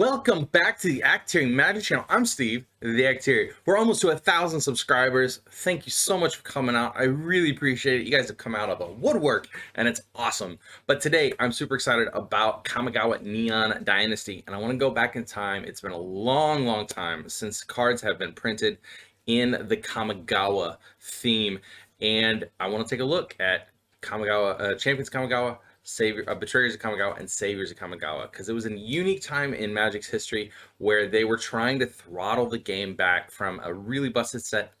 Welcome back to the Actary Magic Channel. I'm Steve, the Actary. We're almost to 1,000 subscribers. Thank you so much for coming out. I really appreciate it. You guys have come out of the woodwork, and it's awesome. But today, I'm super excited about Kamigawa Neon Dynasty, and I want to go back in time. It's been a long, long time since cards have been printed in the Kamigawa theme, and I want to take a look at Kamigawa, Champions Kamigawa, Betrayers of Kamigawa, and Saviors of Kamigawa, because it was a unique time in Magic's history where they were trying to throttle the game back from a really busted set.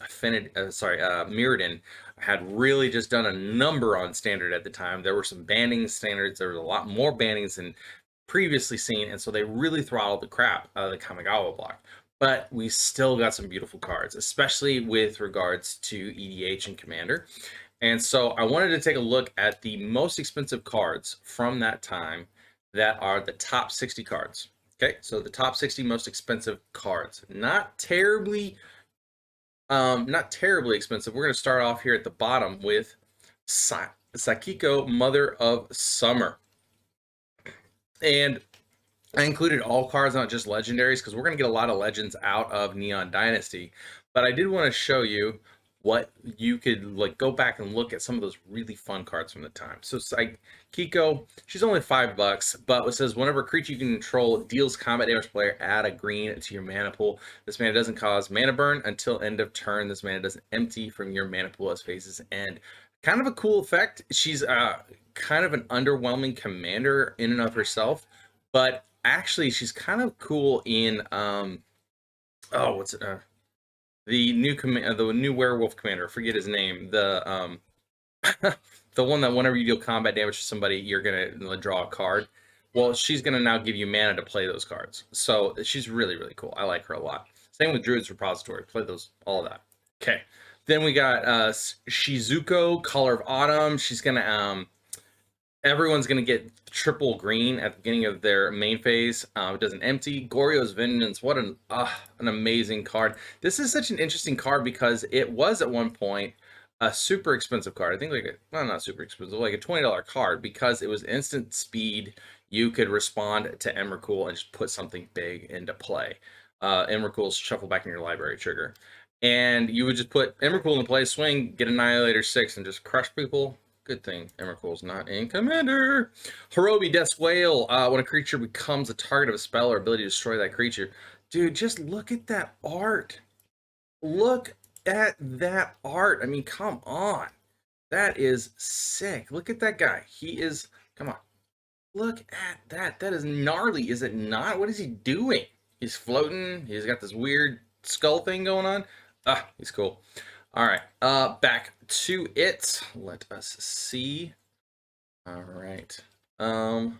Mirrodin had really just done a number on standard at the time. There were some banning standards. There was a lot more bannings than previously seen, and so they really throttled the crap out of the Kamigawa block. But we still got some beautiful cards, especially with regards to EDH and Commander. And so I wanted to take a look at the most expensive cards from that time that are the top 60 cards. Okay, so the top 60 most expensive cards. Not terribly expensive. We're going to start off here at the bottom with Sakiko, Mother of Summer. And I included all cards, not just legendaries, because we're going to get a lot of legends out of Neon Dynasty. But I did want to show you what you could go back and look at some of those really fun cards from the time. So Kiko, she's only $5, but it says whenever a creature you can control deals combat damage to player, add a green to your mana pool. This mana doesn't cause mana burn until end of turn. This mana doesn't empty from your mana pool as phases end. Kind of a cool effect. She's kind of an underwhelming commander in and of herself, but actually she's kind of cool in the new werewolf commander, forget his name, the one that whenever you deal combat damage to somebody, you're gonna draw a card. Well, she's gonna now give you mana to play those cards, so she's really, really cool. I like her a lot. Same with Druid's Repository, play those, all of that. Okay, then we got Shizuko, Color of Autumn. She's gonna everyone's going to get triple green at the beginning of their main phase. It doesn't empty. Goryo's Vengeance, what an amazing card. This is such an interesting card because it was at one point a super expensive card. I think not super expensive, like a $20 card, because it was instant speed. You could respond to Emrakul and just put something big into play. Emrakul's shuffle back in your library trigger. And you would just put Emrakul into play, swing, get Annihilator 6, and just crush people. Good thing Emrakul's not in Commander. Horobi, Death's Wail. When a creature becomes a target of a spell or ability to destroy that creature. Dude, just look at that art. Look at that art. I mean, come on. That is sick. Look at that guy. He is, come on. Look at that. That is gnarly, is it not? What is he doing? He's floating. He's got this weird skull thing going on. He's cool. All right, back to it. Let us see. All right. Now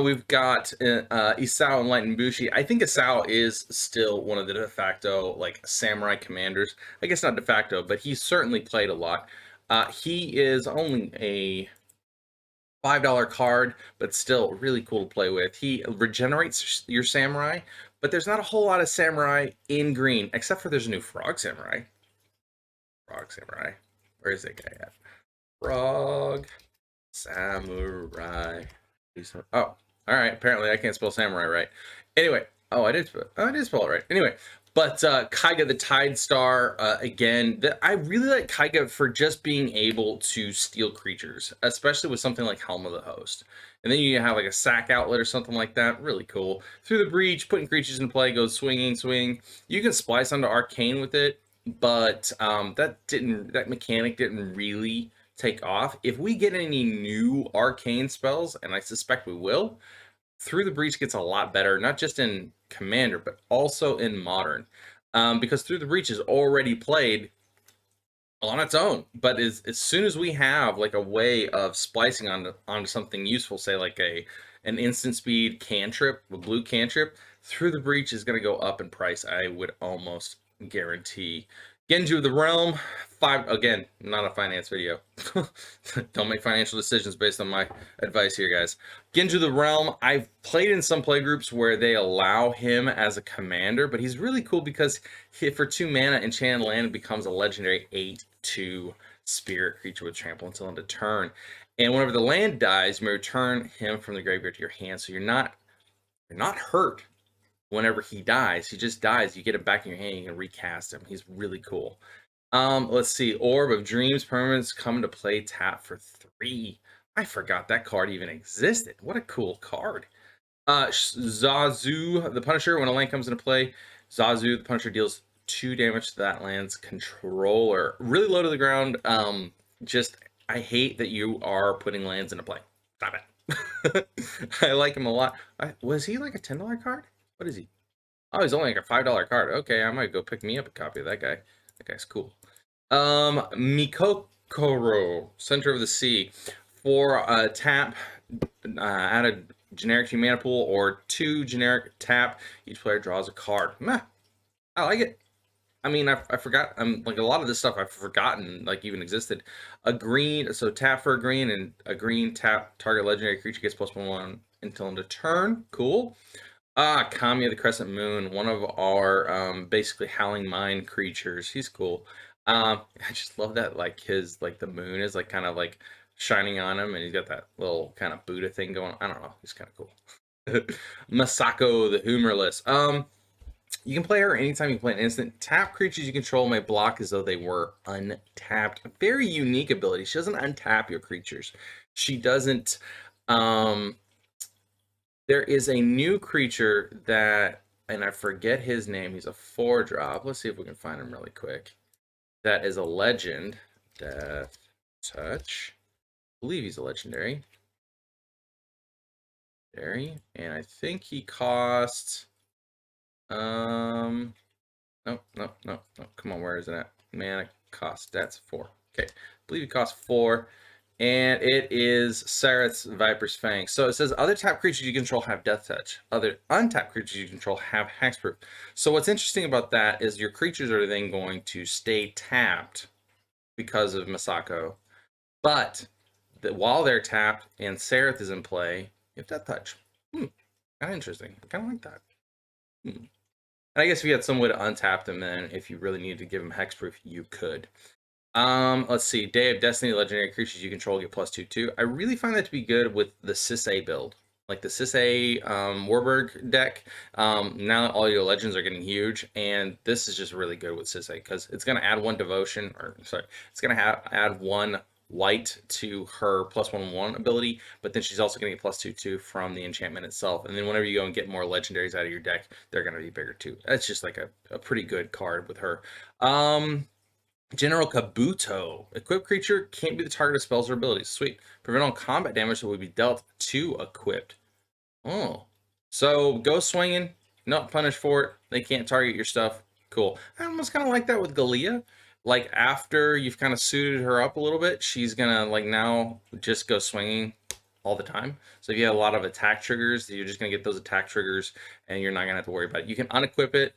we've got Isao and Light and Bushi. I think Isao is still one of the de facto samurai commanders. I guess not de facto, but he's certainly played a lot. He is only a $5 card, but still really cool to play with. He regenerates your samurai, but there's not a whole lot of samurai in green, except for there's a new frog samurai. Frog samurai. Where is that guy at? Frog samurai. Oh, all right. Apparently I can't spell samurai right. Anyway, I did spell it right. Anyway, but Kaiga the Tide Star, again, I really like Kaiga for just being able to steal creatures, especially with something like Helm of the Host. And then you have a sack outlet or something like that. Really cool. Through the Breach, putting creatures in play, goes swinging, swing. You can splice onto Arcane with it, but that mechanic didn't really take off. If we get any new Arcane spells, and I suspect we will, Through the Breach gets a lot better, not just in Commander, but also in Modern. Because Through the Breach is already played on its own, but as soon as we have a way of splicing onto something useful, say an instant speed cantrip, a blue cantrip, Through the Breach is going to go up in price, I would almost guarantee. Genju of the Realm, again, not a finance video. Don't make financial decisions based on my advice here, guys. Genju of the Realm, I've played in some playgroups where they allow him as a commander, but he's really cool because for 2 mana, Enchanted Land becomes a legendary 8 2 spirit creature with trample until end of turn. And whenever the land dies, you may return him from the graveyard to your hand. So you're not hurt whenever he dies. He just dies. You get him back in your hand. You can recast him. He's really cool. Let's see. Orb of Dreams permanents come to play. Tap for 3. I forgot that card even existed. What a cool card. Zazu the Punisher. When a land comes into play, Zazu the Punisher deals 2 damage to that land's controller. Really low to the ground. Just I hate that you are putting lands into play. Stop it. I like him a lot. Was he like a $10 card? What is he? Oh, he's only like a $5 card. Okay, I might go pick me up a copy of that guy. That guy's cool. Mikokoro, Center of the Sea. For a tap, add a generic to mana pool or 2 generic tap. Each player draws a card. Meh, I like it. I mean, I forgot. Like a lot of this stuff I've forgotten like even existed. A green, so tap for a green and a green tap. Target legendary creature gets +1/+1 until end of turn. Cool. Kami of the Crescent Moon, one of our basically Howling Mine creatures. He's cool. I just love that like his like the moon is like kind of like shining on him, and he's got that little kind of Buddha thing going. I don't know. He's kind of cool. Masako the Humorless. You can play her anytime you play an instant. Tap creatures you control may block as though they were untapped. A very unique ability. She doesn't untap your creatures. She doesn't. There is a new creature that, and I forget his name. He's a 4-drop. Let's see if we can find him really quick. That is a legend. Death Touch. I believe he's a legendary. And I think he costs. No. Come on, where is it at? Mana cost. That's 4. Okay. I believe he costs 4. And it is Sareth's Viper's Fang. So it says other tap creatures you control have Death Touch. Other untapped creatures you control have Hexproof. So what's interesting about that is your creatures are then going to stay tapped because of Masako. But while they're tapped and Sareth is in play, you have Death Touch. Kind of interesting. I kind of like that. And I guess if you had some way to untap them, then if you really needed to give them Hexproof, you could. Let's see. Day of Destiny, legendary creatures you control get +2/2. I really find that to be good with the Sisay build. Like the Sisay Warburg deck. Now that all your legends are getting huge, and this is just really good with Sisay because it's going to add 1 devotion, or sorry, it's going to add 1 white to her +1/+1 ability, but then she's also going to get +2/2 from the enchantment itself. And then whenever you go and get more legendaries out of your deck, they're going to be bigger too. That's just like a pretty good card with her. General Kabuto. Equipped creature can't be the target of spells or abilities. Sweet. Prevent all combat damage that would be dealt to equipped. Oh. So go swinging. Not punished for it. They can't target your stuff. Cool. I almost kind of like that with Galia. Like after you've kind of suited her up a little bit, she's going to like now just go swinging all the time. So if you have a lot of attack triggers, you're just going to get those attack triggers and you're not going to have to worry about it. You can unequip it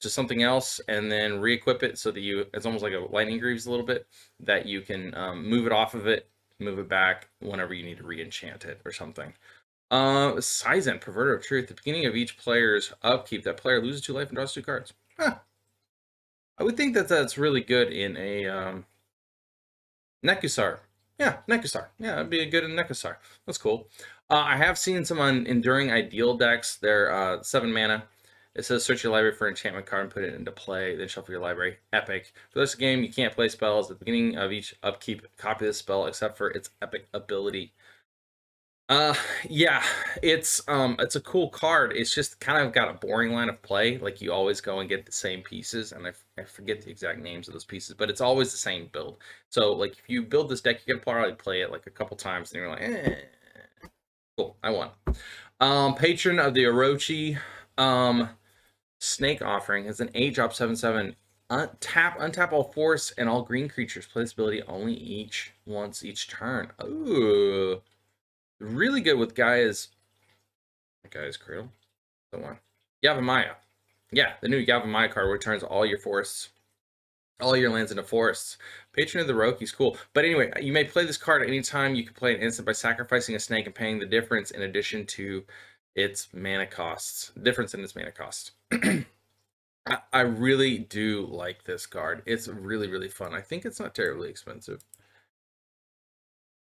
to something else and then re-equip it so that it's almost like a Lightning Greaves a little bit, that you can move it off of it, move it back whenever you need to re-enchant it or something. Sizen, Perverter of Truth. At the beginning of each player's upkeep, that player loses 2 life and draws 2 cards. Huh. I would think that that's really good in a Nekusar. Yeah, Nekusar. Yeah, it'd be a good in Nekusar. That's cool. I have seen some on Enduring Ideal decks. They're 7 mana. It says search your library for an enchantment card and put it into play, then shuffle your library. Epic. For this game, you can't play spells. At the beginning of each upkeep, copy the spell except for its epic ability. Yeah, it's a cool card. It's just kind of got a boring line of play. Like you always go and get the same pieces, and I forget the exact names of those pieces, but it's always the same build. So like if you build this deck, you can probably play it like a couple times, and you're like, cool, I won. Patron of the Orochi. Snake Offering is an 8-drop 7/7. Untap all force and all green creatures. Play this ability only once each turn. Ooh, really good with Gaia's Cradle. The one, Yavimaya. Yeah, the new Yavimaya card returns all your forests, all your lands into forests. Patron of the Orochi's cool. But anyway, you may play this card anytime. You can play an instant by sacrificing a snake and paying the difference in addition to its mana costs. Difference in its mana cost. I really do like this card. It's really, really fun. I think it's not terribly expensive.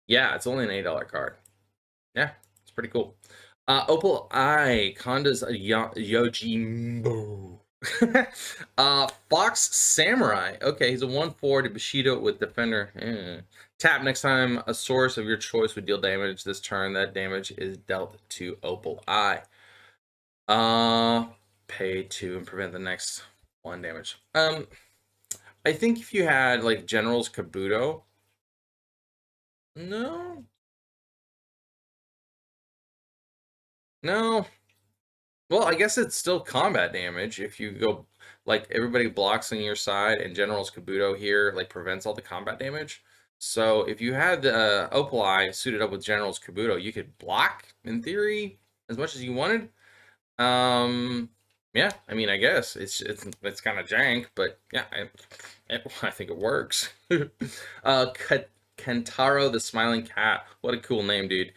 Yeah, it's only an $8 card. Yeah, it's pretty cool. Opal Eye, Konda's Yojimbo. Fox Samurai. Okay, he's a 1/4 to Bushido with Defender. Tap next time a source of your choice would deal damage this turn. That damage is dealt to Opal Eye. Pay 2 and prevent the next 1 damage. I think if you had like General's Kabuto. No. No. Well, I guess it's still combat damage if you go like everybody blocks on your side and General's Kabuto here like prevents all the combat damage. So if you had the Opal Eye suited up with General's Kabuto, you could block in theory as much as you wanted. Yeah, I mean, I guess it's kind of jank, but yeah, I think it works. Kentaro the Smiling Cat. What a cool name, dude.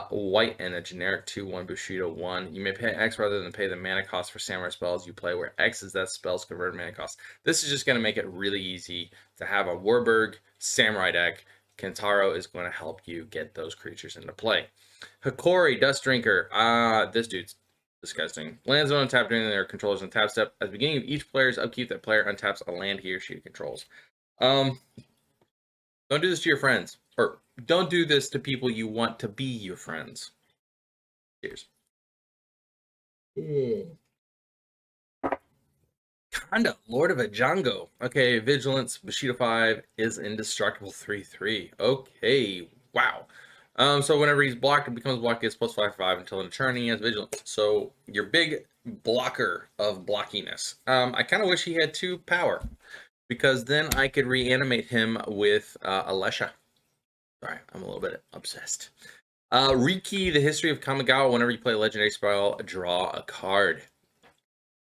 White and a generic 2/1 Bushido 1. You may pay X rather than pay the mana cost for samurai spells you play, where X is that spell's converted mana cost. This is just going to make it really easy to have a Warburg samurai deck. Kentaro is going to help you get those creatures into play. Hikori, Dust Drinker. This dude's disgusting. Lands on untap during their controllers on tap step. At the beginning of each player's upkeep, that player untaps a land he or she controls. Don't do this to your friends. Or don't do this to people you want to be your friends. Cheers. Konda, Lord of Ajango. Okay, Vigilance, Bushido 5 is indestructible 3/3. Okay, wow. So whenever he's blocked, it becomes blocked, gets +5/5 until an turn he has Vigilance. So your big blocker of blockiness. I kind of wish he had 2 power, because then I could reanimate him with Alesha. Sorry, I'm a little bit obsessed. Riki, the History of Kamigawa. Whenever you play a legendary spell, draw a card.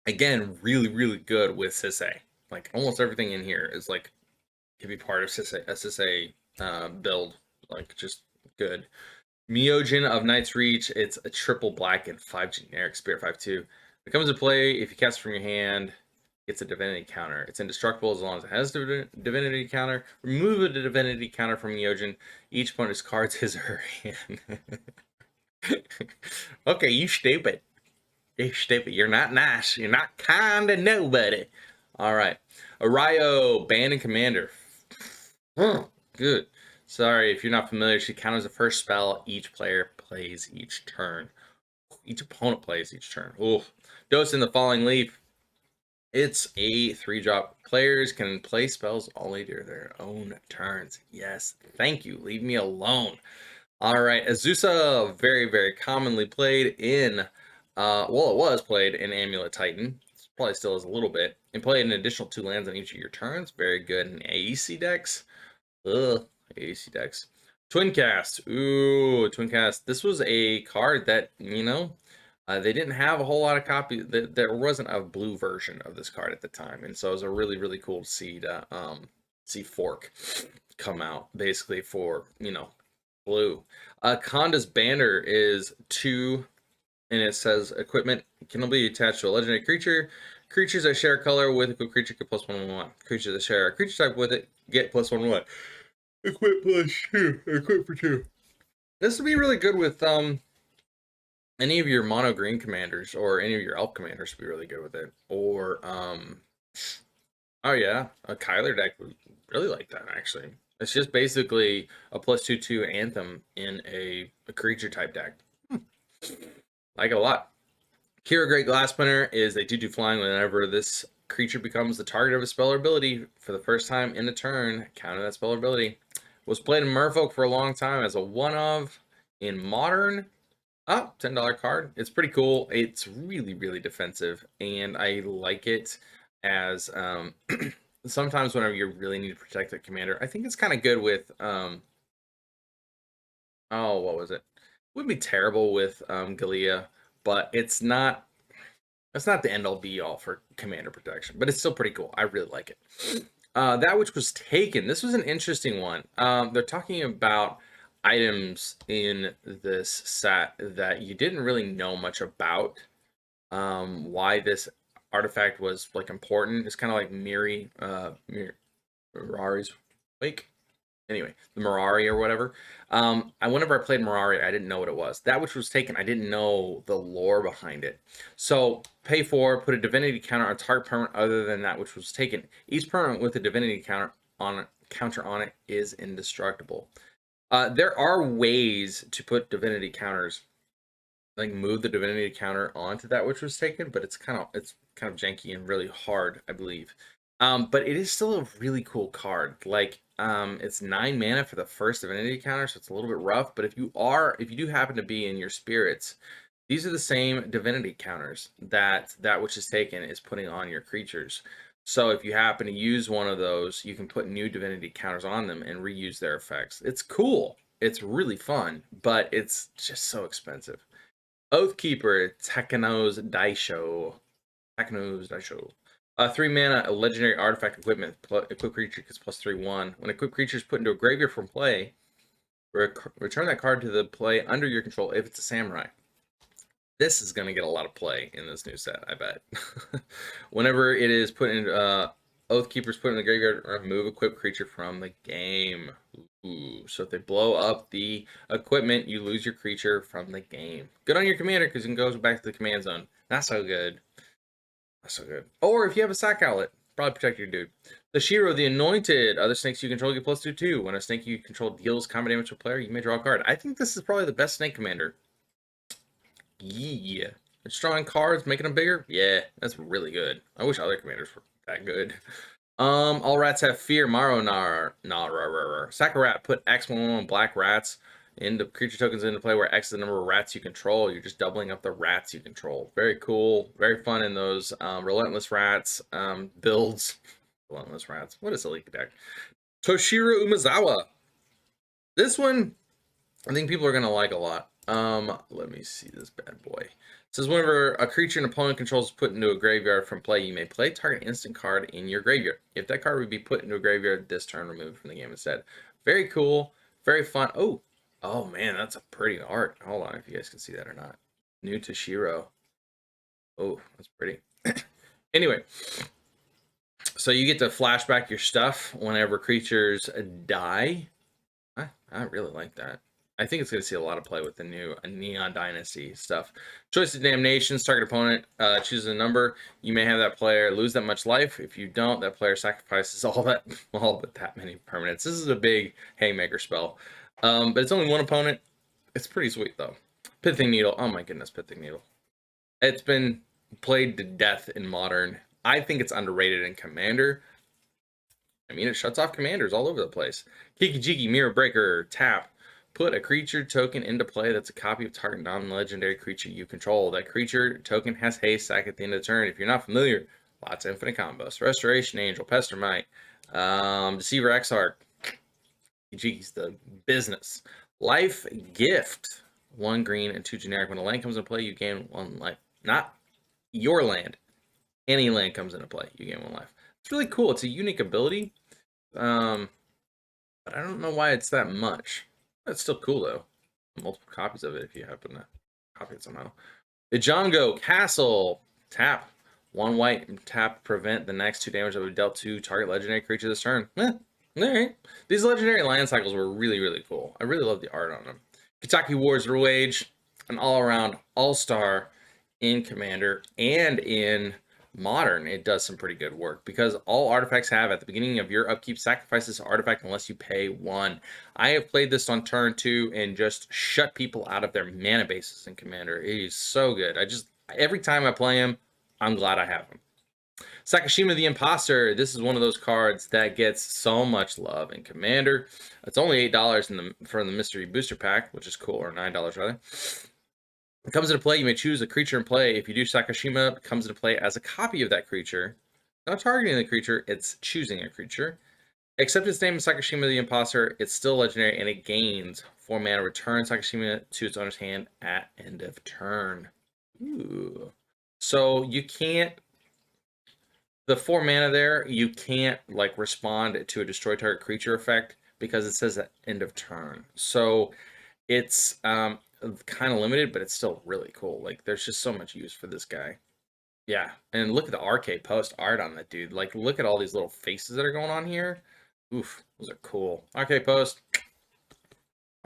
Again, really, really good with Sisei. Like almost everything in here is like can be part of Sisei build. Like just good. Myojin of Knight's Reach. It's a triple black and 5 generic Spirit 5/2. It comes into play if you cast it from your hand. It's a divinity counter. It's indestructible as long as it has a divinity counter. Remove a divinity counter from Myojin. Each opponent's cards his or her hand. Okay, you stupid. You're stupid. You're not nice. You're not kind to nobody. All right. Arayo, Band and Commander. Good. Sorry, if you're not familiar, she counters the first spell each player plays each turn. Each opponent plays each turn. Oof. Dose in the Falling Leaf. It's a 3-drop. Players can play spells only during their own turns. Yes, thank you. Leave me alone. All right, Azusa, very, very commonly played in, well, it was played in Amulet Titan. It probably still is a little bit. And played an additional 2 lands on each of your turns. Very good in AEC decks. Ugh, AEC decks. Twincast. Ooh, Twincast. This was a card that, they didn't have a whole lot of copies. There wasn't a blue version of this card at the time, and so it was a really, really cool to see Fork come out basically for blue. Konda's banner is 2, and it says equipment can only be attached to a legendary creature. Creatures that share a color with a creature get +1/1. Creatures that share a creature type with it get +1/1. Equip +2. Equip for 2. This would be really good with any of your mono green commanders, or any of your elf commanders would be really good with it. Or oh yeah, a Kyler deck would really like that actually. It's just basically a +2/2 anthem in a creature type deck. Like it a lot. Kira Great Glassspinner is a 2/2 flying. Whenever this creature becomes the target of a spell or ability for the first time in a turn, counter that spell or ability. Was played in Merfolk for a long time as a 1/of. In Modern, $10 card. It's pretty cool. It's really, really defensive, and I like it as sometimes whenever you really need to protect the commander. I think it's kind of good with oh, what was it? Would be terrible with Galea, but it's not the end all be all for commander protection, but it's still pretty cool. I really like it. That which was taken. This was an interesting one. They're talking about items in this set that you didn't really know much about. Why this artifact was like important. It's kind of like Mirari's Wake. Anyway, the Mirari or whatever. Whenever I played Mirari, I didn't know what it was. That which was taken, I didn't know the lore behind it. So pay 4, put a divinity counter on target permanent other than that which was taken. Each permanent with a divinity counter on it is indestructible. There are ways to put divinity counters, like move the divinity counter onto that which was taken, but it's kind of janky and really hard, I believe. But it is still a really cool card. Like, it's 9 mana for the first divinity counter, so it's a little bit rough. But if you do happen to be in your spirits, these are the same divinity counters that which is taken is putting on your creatures. So if you happen to use one of those, you can put new divinity counters on them and reuse their effects. It's cool. It's really fun, but it's just so expensive. Oathkeeper, Takano's Daisho. 3 mana, a legendary artifact equipment. Equipped creature gets +3/1. When equipped creature is put into a graveyard from play, return that card to the play under your control if it's a samurai. This is going to get a lot of play in this new set, I bet. Whenever it is put in, Oathkeeper's put in the graveyard, remove equipped creature from the game. Ooh, so if they blow up the equipment, you lose your creature from the game. Good on your commander, because it can go back to the command zone. Not so good. Not so good. Or if you have a sack outlet, probably protect your dude. The Shiro, the Anointed. Other snakes you control get +2/2. When a snake you control deals combat damage to a player, you may draw a card. I think this is probably the best snake commander. Yeah. It's drawing cards, making them bigger. Yeah, that's really good. I wish other commanders were that good. All rats have fear. Sack a rat. Put X1 black rats into creature tokens into play where X is the number of rats you control. You're just doubling up the rats you control. Very cool. Very fun in those relentless rats builds. Relentless rats. What is a leaky deck? Toshiro Umezawa. This one, I think people are gonna like a lot. Let me see this bad boy. It says whenever a creature an opponent controls is put into a graveyard from play, you may play target instant card in your graveyard. If that card would be put into a graveyard this turn, removed from the game instead. Very cool, very fun. Oh man, that's a pretty art. Hold on, if you guys can see that or not. New Toshiro. Oh, that's pretty. Anyway, so you get to flashback your stuff whenever creatures die. I really like that. I think it's going to see a lot of play with the new Neon Dynasty stuff. Choice of Damnations, target opponent chooses a number. You may have that player lose that much life. If you don't, that player sacrifices all but that many permanents. This is a big haymaker spell. But it's only one opponent. It's pretty sweet, though. Pithing Needle. Oh my goodness, Pithing Needle. It's been played to death in Modern. I think it's underrated in Commander. I mean, it shuts off commanders all over the place. Kiki-Jiki, Mirror Breaker, tap. Put a creature token into play that's a copy of target non-legendary creature you control. That creature token has haste sack at the end of the turn. If you're not familiar, lots of infinite combos. Restoration Angel, Pestermite, Deceiver Exarch. Jiki's the business. Life Gift. 1 green and 2 generic. When a land comes into play, you gain 1 life. Not your land. Any land comes into play, you gain 1 life. It's really cool. It's a unique ability. But I don't know why it's that much. That's still cool though. Multiple copies of it if you happen to copy it somehow. Ijango Castle. Tap. 1 white and tap, prevent the next 2 damage that would be dealt to target legendary creature this turn. Alright. These legendary land cycles were really, really cool. I really love the art on them. Kitaki Wars Wage, an all-around all-star in Commander and in Modern. It does some pretty good work because all artifacts have at the beginning of your upkeep sacrifice this artifact unless you pay 1. I have played this on turn 2 and just shut people out of their mana bases in Commander. It is so good. Every time I play him, I'm glad I have him. Sakashima the Imposter. This is one of those cards that gets so much love in Commander. It's only $8 for the Mystery Booster Pack, which is cool, or $9 rather. It comes into play, you may choose a creature in play. If you do, Sakashima comes into play as a copy of that creature. Not targeting the creature, it's choosing a creature. Except its name is Sakashima the Imposter, it's still legendary and it gains 4 mana. Return Sakashima to its owner's hand at end of turn. Ooh. So you can't, the 4 mana there, you can't like respond to a destroy target creature effect because it says at end of turn. So it's kind of limited, but it's still really cool. Like there's just so much use for this guy. Yeah, and look at the RK post art on that dude. Like, look at all these little faces that are going on here. Oof, those are cool. RK post,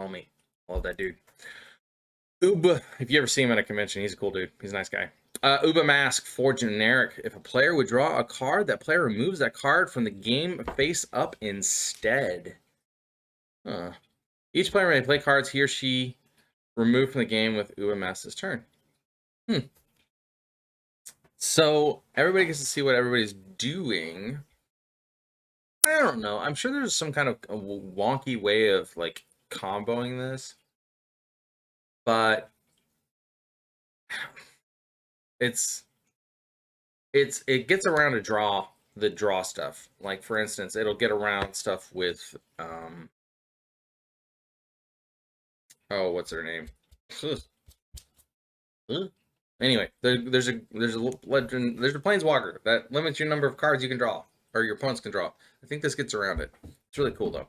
homie, love that dude. Uba, if you ever see him at a convention, he's a cool dude. He's a nice guy. Uba Mask for generic. If a player would draw a card, that player removes that card from the game face up instead. Each player may play cards he or she removed from the game with Uba Mask's turn. So everybody gets to see what everybody's doing. I don't know. I'm sure there's some kind of a wonky way of like comboing this, but it gets around to the draw stuff. Like for instance, it'll get around stuff with oh, what's her name? Anyway, there's a legend, there's a planeswalker that limits your number of cards you can draw or your opponents can draw. I think this gets around it. It's really cool though.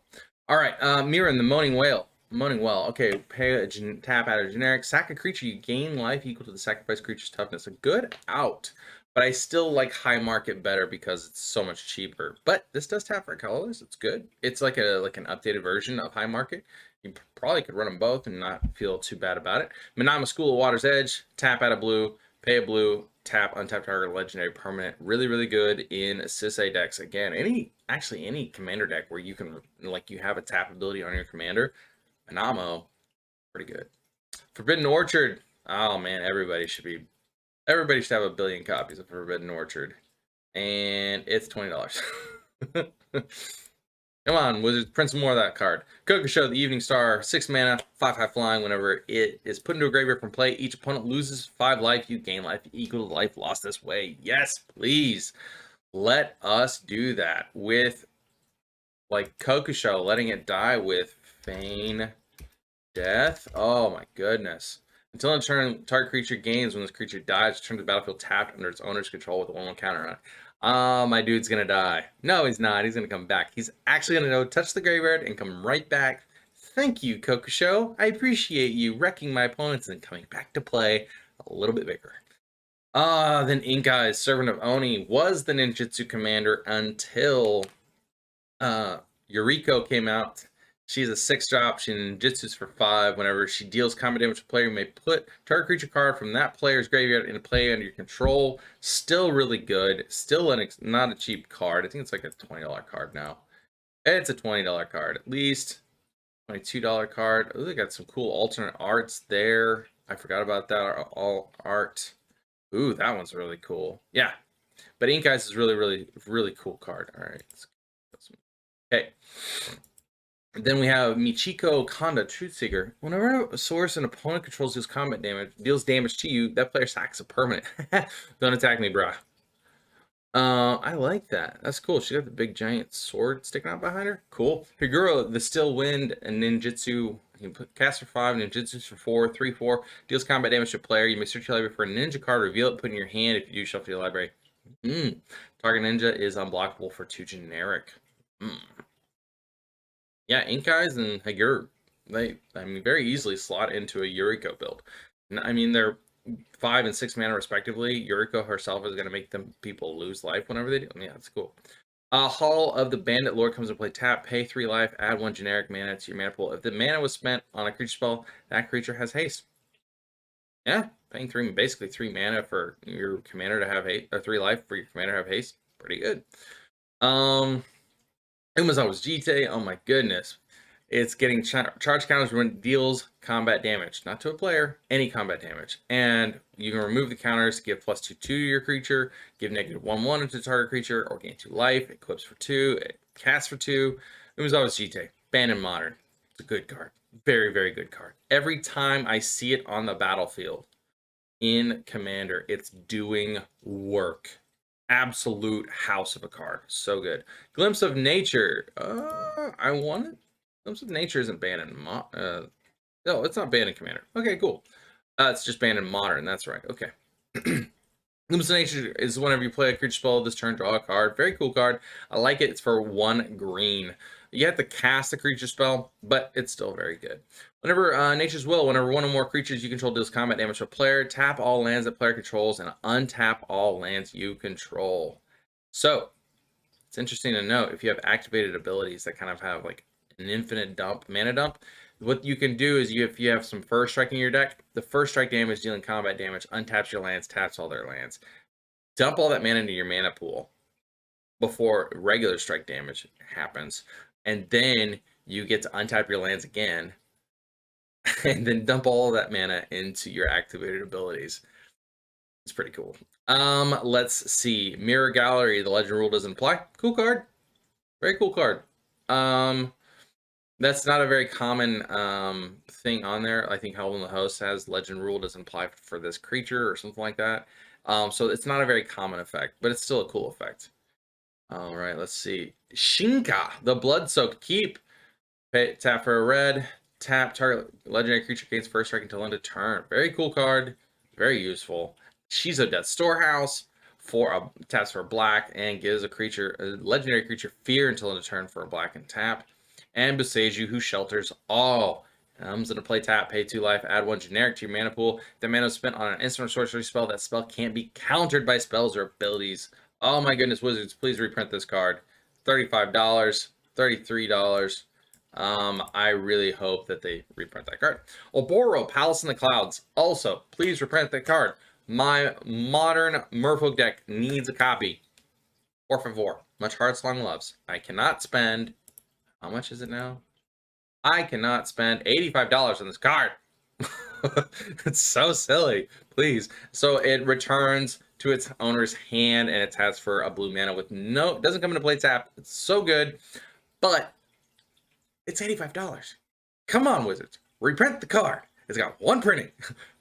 All right, Mirren, the Moaning Whale. Moaning Well. Okay, pay a tap out of generic. Sack a creature, you gain life equal to the sacrifice creature's toughness. A good out. But I still like High Market better because it's so much cheaper. But this does tap for colors. It's good. It's like an updated version of High Market. You probably could run them both and not feel too bad about it. Manama School of Water's Edge. Tap out of blue. Pay a blue. Tap untap target legendary permanent. Really, really good in Sisay decks. Again, any commander deck where you can you have a tap ability on your commander. Manamo, pretty good. Forbidden Orchard. Oh man, everybody should have a billion copies of Forbidden Orchard. And it's $20. Come on, Wizards, print some more of that card. Kokusho, the Evening Star, 6 mana, 5/5 flying. Whenever it is put into a graveyard from play, each opponent loses 5 life. You gain life equal to life lost this way. Yes, please. Let us do that with like Kokusho, letting it die with Feign Death. Oh my goodness. Until in turn, target creature gains when this creature dies, return to the battlefield tapped under its owner's control with a 1/1 counter on it. My dude's gonna die. No, he's not. He's gonna come back. He's actually gonna go touch the graveyard and come right back. Thank you, Kokusho. I appreciate you wrecking my opponents and coming back to play a little bit bigger. Then Inkai's Servant of Oni was the ninjutsu commander until Yuriko came out. She's a 6-drop. She ninjutsus for 5. Whenever she deals combat damage to a player, you may put target creature card from that player's graveyard into play under your control. Still really good. Still not a cheap card. I think it's like a $20 card now. It's a $20 card at least. $22 card. Oh, they got some cool alternate arts there. I forgot about that. All art. Ooh, that one's really cool. Yeah. But Ink Eyes is really, really, really cool card. All right. Okay. Then we have Michiko Kanda, Truthseeker. Whenever a source an opponent controls deals damage to you, that player sacks a permanent. Don't attack me, bruh. I like that. That's cool. She got the big giant sword sticking out behind her. Cool. Higuro, the Still Wind, and ninjutsu. You can put cast for 5, ninjutsu for 4, 3/4. Deals combat damage to a player. You may search your library for a ninja card, reveal it, put it in your hand. If you do, shuffle your library. Target ninja is unblockable for 2 generic. Yeah, Ink Eyes and Higuro, they very easily slot into a Yuriko build. I mean, they're 5 and 6 mana respectively. Yuriko herself is going to make people lose life whenever they do. Yeah, that's cool. Hall of the Bandit Lord comes into play. Tap, pay 3 life, add 1 generic mana to your mana pool. If the mana was spent on a creature spell, that creature has haste. Yeah, paying basically 3 mana for your commander to have haste, or 3 life for your commander to have haste. Pretty good. Umezawa's Jitte, oh my goodness. It's getting charge counters when it deals combat damage. Not to a player, any combat damage. And you can remove the counters, give +2/2 to your creature, give -1/1 to target creature, or gain 2 life, equips for 2, it casts for 2. Umezawa's Jitte, banned in Modern. It's a good card. Very, very good card. Every time I see it on the battlefield in Commander, it's doing work. Absolute house of a card. So good. Glimpse of Nature. I want it. Glimpse of Nature isn't banned in no, it's not banned in Commander. Okay, cool. It's just banned in Modern. That's right. Okay. Glimpse of Nature is whenever you play a creature spell this turn, draw a card. Very cool card. I like it. It's for 1 green. You have to cast a creature spell, but it's still very good. Whenever Nature's Will, whenever one or more creatures you control deals combat damage to a player, tap all lands that player controls and untap all lands you control. So it's interesting to note, if you have activated abilities that kind of have like an infinite mana dump, what you can do is if you have some first strike in your deck, the first strike damage dealing combat damage untaps your lands, taps all their lands. Dump all that mana into your mana pool before regular strike damage happens, and then you get to untap your lands again, and then dump all of that mana into your activated abilities. It's pretty cool. Let's see. Mirror Gallery, the legend rule doesn't apply. Cool card. Very cool card. That's not a very common thing on there. I think Helm the Host has legend rule doesn't apply for this creature or something like that. So it's not a very common effect, but it's still a cool effect. All right, let's see. Shinka, the Blood-Soaked Keep. Tap for a red. Tap target legendary creature gains first strike until end of turn. Very cool card. Very useful. She's a Death Storehouse. Taps for a black and gives a legendary creature fear until end of turn for a black and tap. And Boseiju, who shelters all. Comes into play, tap, pay 2 life, add 1 generic to your mana pool. The mana is spent on an instant or sorcery spell. That spell can't be countered by spells or abilities. Oh my goodness, Wizards, please reprint this card. $35, $33. I really hope that they reprint that card. Oboro, Palace in the Clouds. Also, please reprint that card. My modern Merfolk deck needs a copy. 4 for 4. Much hearts, long loves. I cannot spend... How much is it now? I cannot spend $85 on this card. It's so silly. Please. So it returns to its owner's hand, and it taps for a blue mana with no... Doesn't come into play tap. It's so good. But it's $85. Come on, Wizards. Reprint the card. It's got 1 printing.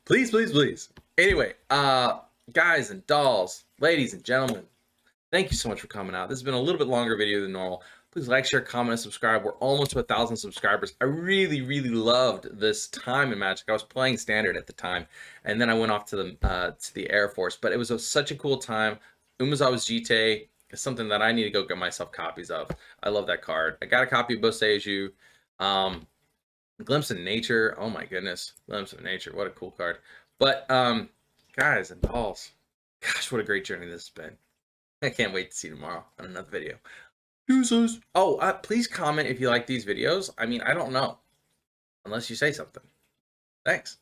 Please, please, please. Anyway, guys and dolls, ladies and gentlemen, thank you so much for coming out. This has been a little bit longer video than normal. Please like, share, comment, and subscribe. We're almost to 1,000 subscribers. I really, really loved this time in Magic. I was playing Standard at the time, and then I went off to the Air Force. But it was such a cool time. Umezawa's Jitte is something that I need to go get myself copies of. I love that card. I got a copy of Boseiju. Glimpse of Nature. Oh my goodness, Glimpse of Nature. What a cool card. But guys and dolls, gosh, what a great journey this has been. I can't wait to see you tomorrow on another video. Deuces. Oh, please comment if you like these videos. I mean, I don't know. Unless you say something. Thanks.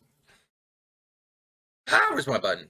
Where's my button?